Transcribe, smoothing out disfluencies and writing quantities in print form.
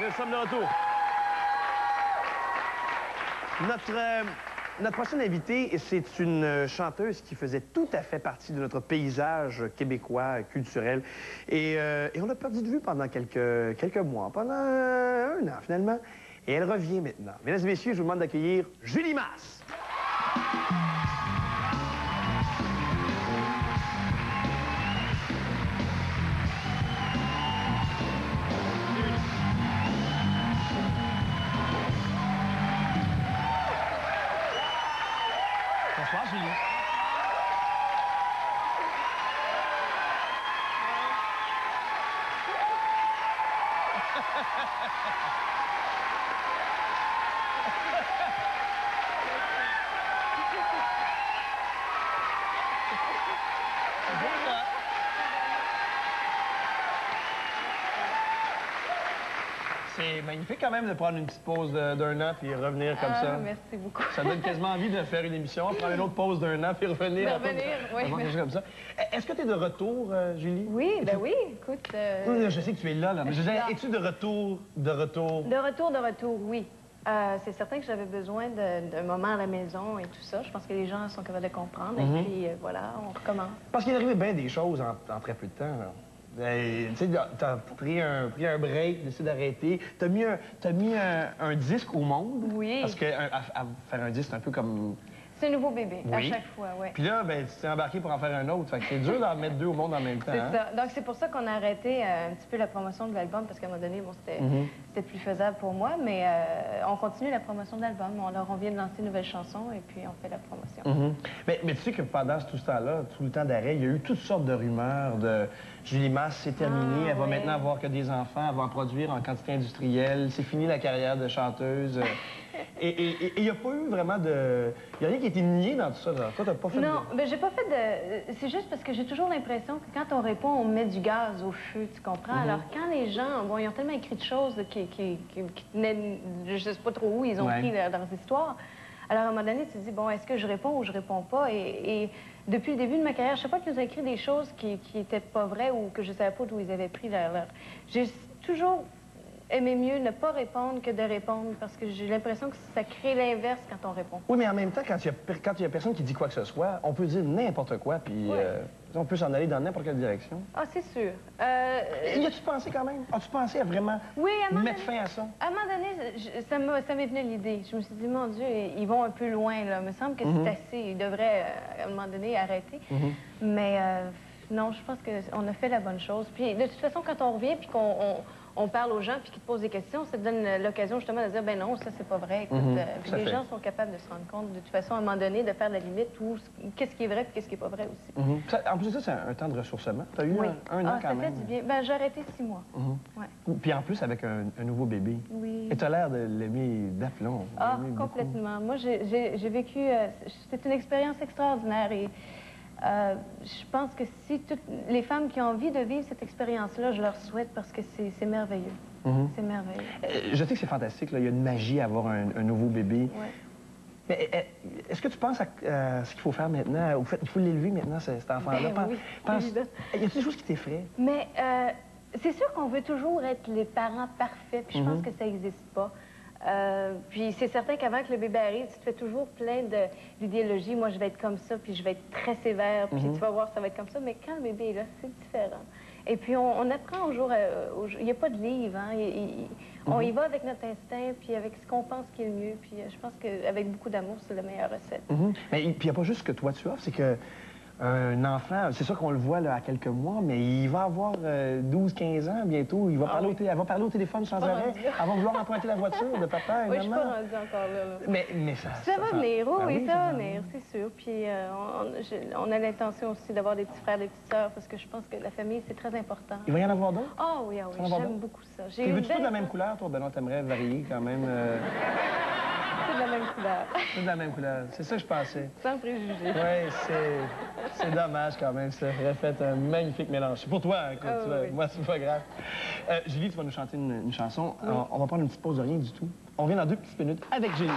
nous sommes de retour. Notre prochaine invitée, c'est une chanteuse qui faisait tout à fait partie de notre paysage québécois, culturel. Et on l'a perdu de vue pendant quelques mois, pendant un an finalement. Et elle revient maintenant. Mesdames et messieurs, je vous demande d'accueillir Julie Masse. Bonsoir, Julie. C'est magnifique quand même de prendre une petite pause d'un an puis revenir comme ça. Merci beaucoup. Ça donne quasiment envie de faire une émission, prendre une autre pause d'un an puis revenir. Oui. Quelque chose comme ça. Est-ce que tu es de retour, Julie? Oui, ben oui, écoute... Oui, je sais que tu es là, mais je disais, es-tu de retour? De retour, oui. C'est certain que j'avais besoin d'un moment à la maison et tout ça. Je pense que les gens sont capables de comprendre. Et puis, voilà, on recommence. Parce qu'il est arrivé bien des choses en très peu de temps, là. Tu sais, t'as pris un break, décidé d'arrêter. T'as mis un disque au monde. Oui. Parce que faire un disque, c'est un peu comme... C'est un nouveau bébé, oui. À chaque fois, oui. Puis là, ben, tu t'es embarqué pour en faire un autre. Fait que c'est dur d'en mettre deux au monde en même temps. C'est ça. Donc, c'est pour ça qu'on a arrêté un petit peu la promotion de l'album, parce qu'à un moment donné, bon, c'était plus faisable pour moi, mais on continue la promotion de l'album. Alors, on vient de lancer une nouvelle chanson, et puis on fait la promotion. Mais tu sais que pendant tout ce temps-là, tout le temps d'arrêt, il y a eu toutes sortes de rumeurs de Julie Masse, c'est terminé, elle va maintenant avoir que des enfants, elle va en produire en quantité industrielle, c'est fini la carrière de chanteuse. Et il n'y a pas eu vraiment de... Il n'y a rien qui a été nié dans tout ça, là. Toi, t'as pas fait Non, mais j'ai pas fait de... C'est juste parce que j'ai toujours l'impression que quand on répond, on met du gaz au feu, tu comprends? Alors, quand les gens... Bon, ils ont tellement écrit de choses qui tenaient... Je sais pas trop où ils ont pris leurs histoires. Alors, à un moment donné, tu te dis, bon, est-ce que je réponds ou je réponds pas? Et depuis le début de ma carrière, je sais pas qu'ils ont écrit des choses qui étaient pas vraies ou que je savais pas d'où ils avaient pris leur... J'ai toujours... aimer mieux ne pas répondre que de répondre, parce que j'ai l'impression que ça crée l'inverse quand on répond. Oui, mais en même temps, quand il y a personne qui dit quoi que ce soit, on peut dire n'importe quoi, puis on peut s'en aller dans n'importe quelle direction. Ah, c'est sûr. Y a-tu pensé quand même? As-tu pensé à vraiment mettre fin à ça? À un moment donné, ça m'est venu l'idée. Je me suis dit, mon Dieu, ils vont un peu loin, là. Il me semble que c'est assez. Ils devraient, à un moment donné, arrêter. Mais non, je pense qu'on a fait la bonne chose. Puis, de toute façon, quand on revient, puis qu'on parle aux gens puis qu'ils te posent des questions, ça te donne l'occasion justement de dire, ben non, ça, c'est pas vrai. Écoute, les gens sont capables de se rendre compte, de toute façon, à un moment donné, de faire la limite ou qu'est-ce qui est vrai puis qu'est-ce qui est pas vrai aussi. En plus de ça, c'est un temps de ressourcement. Tu as eu un an quand même. Ça fait du bien. Ben, j'ai arrêté 6 mois. Puis en plus, avec un nouveau bébé. Oui. Et tu as l'air de l'aimer d'aplomb. Ah, complètement. Moi, j'ai vécu... c'est une expérience extraordinaire et... je pense que si toutes les femmes qui ont envie de vivre cette expérience-là, je leur souhaite parce que c'est merveilleux. C'est merveilleux. Je sais que c'est fantastique, là. Il y a une magie à avoir un nouveau bébé. Mais est-ce que tu penses à ce qu'il faut faire maintenant? Au fait, il faut l'élever maintenant, cet enfant-là. Ben oui, y a-t-il des choses qui t'effraient? Mais c'est sûr qu'on veut toujours être les parents parfaits, puis je pense que ça n'existe pas. Puis c'est certain qu'avant que le bébé arrive, tu te fais toujours plein d'idéologies. Moi, je vais être comme ça, puis je vais être très sévère, puis tu vas voir, ça va être comme ça. Mais quand le bébé est là, c'est différent. Et puis on apprend au jour... Il n'y a pas de livre, hein. On y va avec notre instinct, puis avec ce qu'on pense qui est le mieux. Puis je pense qu'avec beaucoup d'amour, c'est la meilleure recette. Mais puis il n'y a pas juste ce que toi tu offres, c'est que... Un enfant, c'est sûr qu'on le voit là, à quelques mois, mais il va avoir 12-15 ans bientôt. Il va parler elle va parler au téléphone sans arrêt. Elle va vouloir emprunter la voiture de papa et maman. Oui, je suis pas rendue encore là. Mais ça va venir, oui, ça va venir, c'est sûr. Puis on a l'intention aussi d'avoir des petits frères, des petites sœurs, parce que je pense que la famille, c'est très important. Il va y en avoir d'autres? Ah oui, j'aime beaucoup ça. Et veux-tu tout de la même couleur, toi, Benoît? T'aimerais varier quand même? C'est de la même couleur. C'est de la même couleur. C'est ça que je pensais. Sans préjugés. Oui, c'est dommage quand même. Ça aurait fait un magnifique mélange. C'est pour toi, hein, écoute, moi, c'est pas grave. Julie, tu vas nous chanter une chanson. On va prendre une petite pause de rien du tout. On revient dans 2 petites minutes avec Julie.